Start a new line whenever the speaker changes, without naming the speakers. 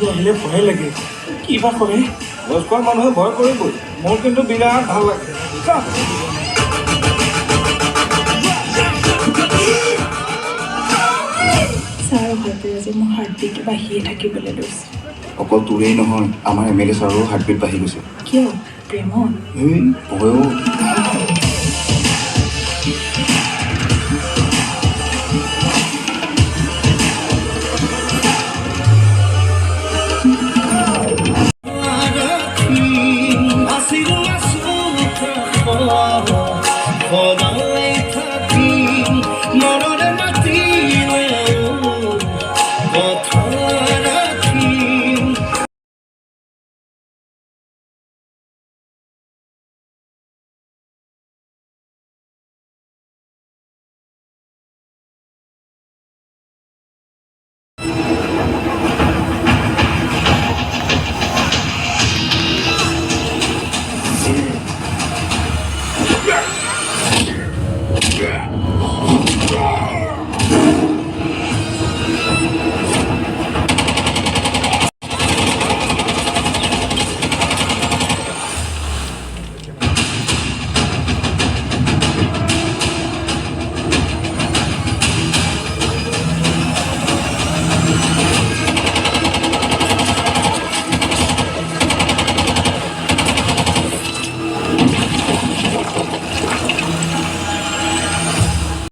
মানুহবোৰ আহিলে ভয় লাগে কিবা কৰে
বয়স্ক মানুহে ভয় কৰিবই মোৰ কিন্তু বিৰাট ভাল লাগে
ছাৰৰ ঘৰতে আজি মোৰ হাৰ্টবিট বাঢ়িয়ে থাকিবলৈ লৈছে
অকল তোৰেই নহয় আমাৰ MLA ছাৰৰো হাৰ্টবিট বাঢ়ি গৈছে
কিয় প্ৰেমত
ভয়ো